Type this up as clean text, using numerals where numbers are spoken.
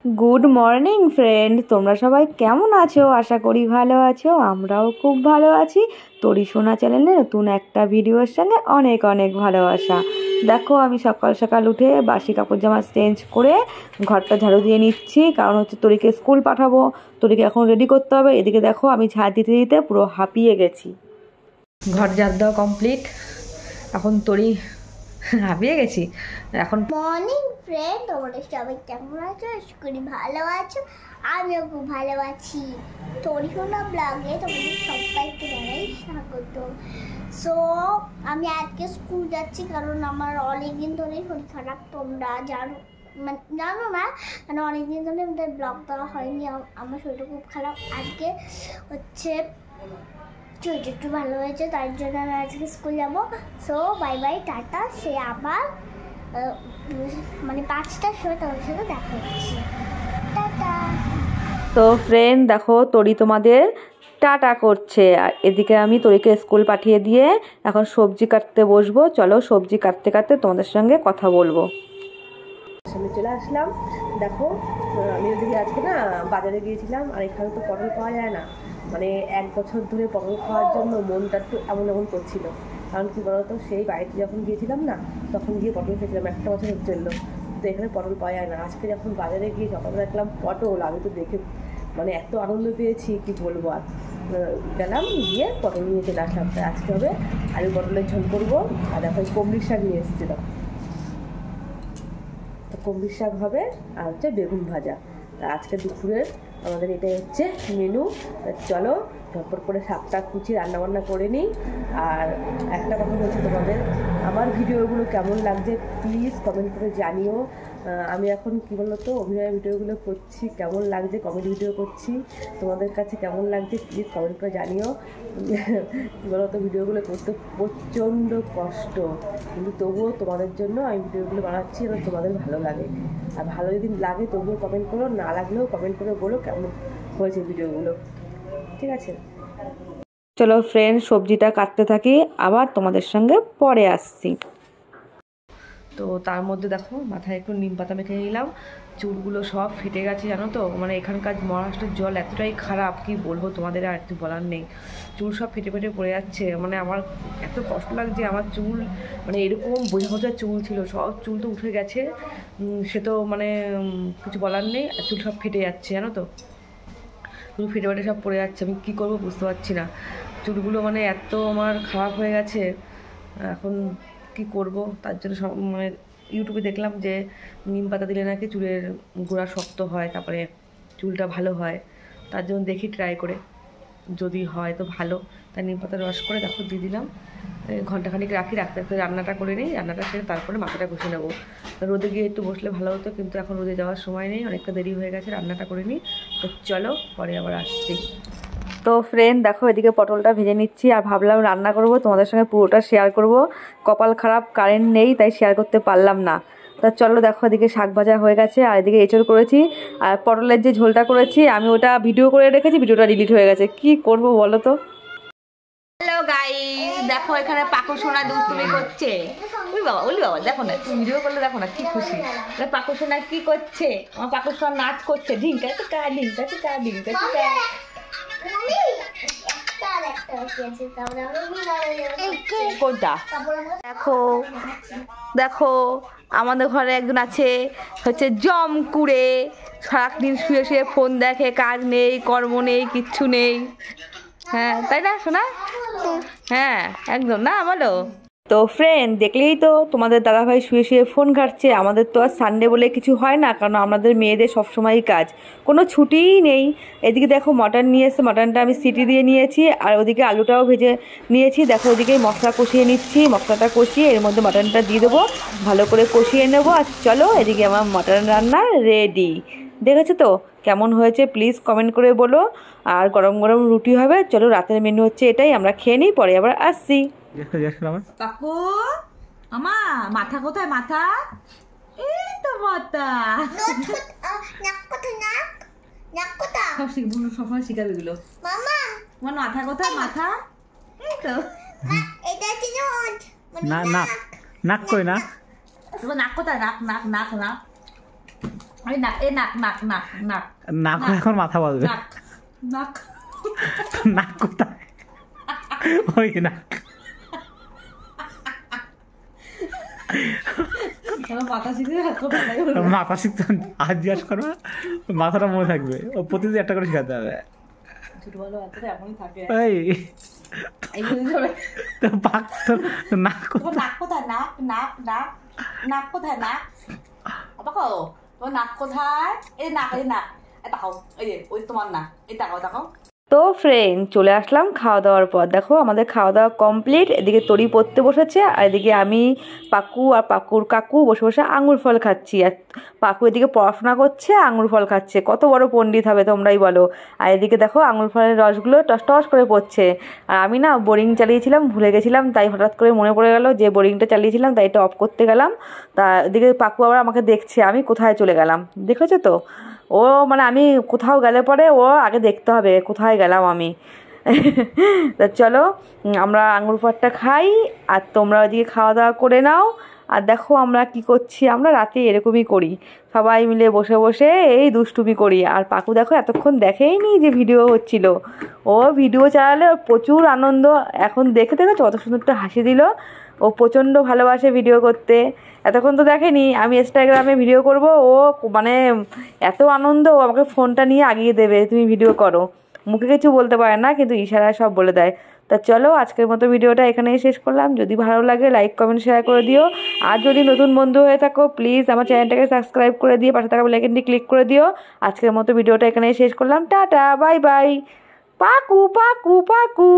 Good morning friend, তোমরা সবাই কেমন আছো? আশা করি ভালো আছো। আমরাও খুব ভালো আছি। তোরি সোনা চ্যানেলে নতুন একটা ভিডিওর সঙ্গে অনেক অনেক ভালোবাসা। দেখো, আমি সকাল সকাল উঠে বাসি কাপড় জামা চেঞ্জ করে ঘরটা ঝাড়ু দিয়ে নিচ্ছি, কারণ হচ্ছে তোরিকে স্কুল পাঠাবো। তোরিকে এখন রেডি করতে হবে। এদিকে দেখো, আমি ঝাড় দিতে দিতে পুরো হাঁপিয়ে গেছি। ঘর ঝাড় দেওয়া কমপ্লিট। এখন তোরি হাঁপিয়ে গেছি এখন। মর্নিং ফ্রেন্ড, তোমরা সবাই কেমন আছো? আশা করি ভালো আছো। আমিও খুব ভালো আছি। তোরি সোনা ব্লগে তোমাদের সবাইকে জানাই স্বাগত। সো আমি আজকে স্কুল যাচ্ছি, কারণ আমার অনেকদিন ধরে শরীর খারাপ। তোমরা জানো না, মানে অনেকদিন ধরে আমাদের ব্লগ দেওয়া হয়নি। আমার শরীরটা খুব খারাপ। আজকে হচ্ছে শরীরটা একটু ভালো হয়েছে, তার জন্য আমি আজকে স্কুল যাবো। So bye bye, tata. সে আবার মানে 5টার সময় তোমাদের সাথে দেখা হচ্ছে। টাটা। তো ফ্রেন্ড দেখো, তোরি তোমাদের টাটা করছে, আর এদিকে আমি তোরিকে স্কুল পাঠিয়ে দিয়ে এখন সবজি কাটতে বসবো। চলো, সবজি কাটতে কাটতে তোমাদের সঙ্গে কথা বলবো। আমি চলে আসলাম। দেখো, আমি ওদিকে আজকে না বাজারে গিয়েছিলাম, আর এখানে তো পটল পাওয়া যায় না। মানে 1 বছর ধরে পটল খাওয়ার জন্য মনটা একটু এমন এমন করছিল। কারণ কি বলতো, সেই বাড়িতে যখন গিয়েছিলাম না, তখন গিয়ে পটল খেয়েছিলাম 1 বছরের জন্য। তো এখানে পটল পাওয়া যায় না। আজকে যখন বাজারে গিয়ে সকালবেলা দেখলাম পটল, আমি তো দেখে মানে এত আনন্দ পেয়েছি কি বলবো। আর গেলাম, গিয়ে পটল নিয়ে চলে আসলাম। তাই আজকে হবে আলু পটলের ঝোল করবো। আর দেখো, কুমড়ির শাক নিয়ে এসেছিলাম, কুমড়ির শাক হবে, আর হচ্ছে বেগুন ভাজা। আজকে দুপুরের আমাদের এটাই হচ্ছে মেনু। চলো ঝটপট করে শাকটা কুচি রান্নাবান্না করে নিই। আর একটা কথা বলছি তোমাদের, আমার ভিডিওগুলো কেমন লাগছে প্লিজ কমেন্ট করে জানিও। আমি এখন কী বলতো, অভিনয়ের ভিডিওগুলো করছি, কেমন লাগছে, কমেডি ভিডিও করছি, তোমাদের কাছে কেমন লাগছে প্লিজ কমেন্ট করে জানিও। কী বলতো, ভিডিওগুলো করতে প্রচণ্ড কষ্ট, কিন্তু তবুও তোমাদের জন্য আমি ভিডিওগুলো বানাচ্ছি এবং তোমাদের ভালো লাগে। আর ভালো যদি লাগে তবুও কমেন্ট করো, না লাগলেও কমেন্ট করে বলো কেমন হয়েছে ভিডিওগুলো, ঠিক আছে? চলো ফ্রেন্ড, সবজিটা কাটতে থাকি, আবার তোমাদের সঙ্গে পরে আসছি। তো তার মধ্যে দেখো, মাথায় একটু নিম পাতা মেখে নিলাম। চুলগুলো সব ফেটে গেছে জানো তো। মানে এখানকার মহারাষ্ট্রের জল এতটাই খারাপ, কি বলবো তোমাদের, আর একটু বলার নেই। চুল সব ফেটে ফেটে পড়ে যাচ্ছে। মানে আমার এত কষ্ট লাগছে। আমার চুল মানে এরকম বোঝা বোঝা চুল ছিল, সব চুল তো উঠে গেছে। সে তো মানে কিছু বলার নেই। চুল সব ফেটে যাচ্ছে জানো তো, চুল ফেটে ফেটে সব পড়ে যাচ্ছে। আমি কী করবো বুঝতে পারছি না। চুলগুলো মানে এত আমার খারাপ হয়ে গেছে। এখন কি করব, তার জন্য সব মানে ইউটিউবে দেখলাম যে নিম পাতা দিলে নাকি চুলের গোড়া শক্ত হয়, তারপরে চুলটা ভালো হয়। তার জন্য দেখি ট্রাই করে, যদি হয় তো ভালো। তাই নিম পাতার রস করে দেখো দিয়ে দিলাম। ঘন্টাখানিক রাখি, রাখতে রাখতে রান্নাটা করে নিই। রান্নাটা সেরে তারপরে মাথাটা ঘষে নেবো। রোদে গিয়ে একটু বসলে ভালো হতো, কিন্তু এখন রোদে যাওয়ার সময় নেই, অনেকটা দেরি হয়ে গেছে। রান্নাটা করে নিই। তো চলো পরে আবার আসছি। তো ফ্রেন্ড দেখো, এদিকে পটলটা ভেজে নিচ্ছি, আর ভাবলাম রান্না করব, তোমাদের সঙ্গে পুরোটা শেয়ার করব। কপাল খারাপ, কারেন্ট নেই, তাই শেয়ার করতে পারলাম না। তা চলো দেখো, এদিকে শাক ভাজা হয়ে গেছে, আর এদিকে এঁচড় করেছি, আর পটলের যে ঝোলটা করেছি আমি ওটা ভিডিও করে রেখেছি, ভিডিওটা ডিলিট হয়ে গেছে। কি করব বলো তো। হ্যালো গাইস, দেখো এখানে পাকু সোনা দুষ্টুমি করছে। ওই বাবা দেখো না, তুমি ভিডিও করলে দেখো না কি খুশি। পাকু সোনা কি করছে? আমার পাকু সোনা নাচ করছে, ঢিঙ্কা টিকা ঢিঙ্কা টিকা ঢিঙ্কা টিকা। কোনটা? দেখো দেখো, আমাদের ঘরে একজন আছে হচ্ছে জমকুড়ে, সারাদিন শুয়ে শুয়ে ফোন দেখে, কাজ নেই, কর্ম নেই, কিচ্ছু নেই। হ্যাঁ তাই না শোনা? হ্যাঁ একদম না, বলো। তো ফ্রেন্ড দেখলেই তো, তোমাদের দাদাভাই শুয়ে শুয়ে ফোন ঘাটছে। আমাদের তো আর সানডে বলে কিছু হয় না, কারণ আমাদের মেয়েদের সবসময়ই কাজ, কোনো ছুটিই নেই। এদিকে দেখো মটন নিয়ে এসে, মটনটা আমি সিটি দিয়ে নিয়েছি, আর ওদিকে আলুটাও ভেজে নিয়েছি। দেখো ওদিকে মশলা কষিয়ে নিচ্ছি, মশলাটা কষিয়ে এর মধ্যে মটনটা দিয়ে দেবো, ভালো করে কষিয়ে নেবো। আর চলো, এদিকে আমার মটন রান্না রেডি। দেখেছো তো কেমন হয়েছে প্লিজ কমেন্ট করে বলো। আর গরম গরম রুটি হবে। চলো রাতের মেনু হচ্ছে এটাই, আমরা খেয়ে নিই, পরে আবার আসছি। কাকু, আমা মাথা কোথায়? মাথা এই তো মাথা। সবসময় শিখাবে এগুলো। তোমার মাথা কোথায়? মাথা এই তো। নাক কই? নাক তোমার নাক কোথায়? নাক নাক নাক নাক এই নাক এই নাক নাক নাক নাক নাক এখন মাথা বলবে। নাক নাক নাক কোথায়? ওই নাক। মাথা শিখে মাথা শিখতে আজ জিজ্ঞাসা করবে, মাথাটা মনে থাকবে। ও প্রতিদিন একটা করে শেখাতে হবে। ছোট ভালো বাচ্চারা এমনই থাকে। এই এই হবে তো পাক তো নাক তোমার নাক কোথায়? নাক নাক নাক নাক কোথায়? নাক দেখো তোমার নাক কোথায়? এই নাক এই নাক তাকাও, এই যে ওই তোমার নাক, এই তাকাও তাকাও। তো ফ্রেন্ড চলে আসলাম খাওয়া দাওয়ার পর। দেখো আমাদের খাওয়া দাওয়া কমপ্লিট। এদিকে তরি পড়তে বসেছে, আর এদিকে আমি পাকু আর পাকুর কাকু বসে বসে আঙুর ফল খাচ্ছি। আর পাকু এদিকে পড়াশোনা করছে, আঙুর ফল খাচ্ছে। কত বড় পণ্ডিত হবে তোমরাই বলো। আর এদিকে দেখো আঙুর ফলের রসগুলো টস টস করে পড়ছে। আর আমি না বোরিং চালিয়েছিলাম, ভুলে গেছিলাম, তাই হঠাৎ করে মনে পড়ে গেল যে বোরিংটা চালিয়েছিলাম, তাই এটা অফ করতে গেলাম। তা এদিকে পাকু আবার আমাকে দেখছে আমি কোথায় চলে গেলাম, দেখেছো তো? ও মানে আমি কোথাও গেলে পরে ও আগে দেখতে হবে কোথায় গেলাম আমি। তা চলো আমরা আঙুর ফলটা খাই, আর তোমরা ওইদিকে খাওয়া দাওয়া করে নাও। আর দেখো আমরা কি করছি, আমরা রাতে এরকমই করি, সবাই মিলে বসে বসে এই দুষ্টুমি করি। আর পাকু দেখো এতক্ষণ দেখেইনি যে ভিডিও হচ্ছিল, ও ভিডিও চালালে ওর প্রচুর আনন্দ। এখন দেখে দেখেছো কত সুন্দর একটা হাসি দিল। ও প্রচণ্ড ভালোবাসে ভিডিও করতে। এতক্ষণ তো দেখেনি আমি ইনস্টাগ্রামে ভিডিও করব, ও মানে এত আনন্দ, ও আমাকে ফোনটা নিয়ে আগিয়ে দেবে তুমি ভিডিও করো। মুখে কিছু বলতে পারে না, কিন্তু ইশারায় সব বলে দেয়। তা চলো আজকের মতো ভিডিওটা এখানেই শেষ করলাম। যদি ভালো লাগে লাইক কমেন্ট শেয়ার করে দিও। আর যদি নতুন বন্ধু হয়ে থাকো প্লিজ আমার চ্যানেলটাকে সাবস্ক্রাইব করে দিয়ে পাশে থাকা বেল আইকনটি ক্লিক করে দিও। আজকের মতো ভিডিওটা এখানেই শেষ করলাম। Tata bye bye. পাকু পাকু পাকু।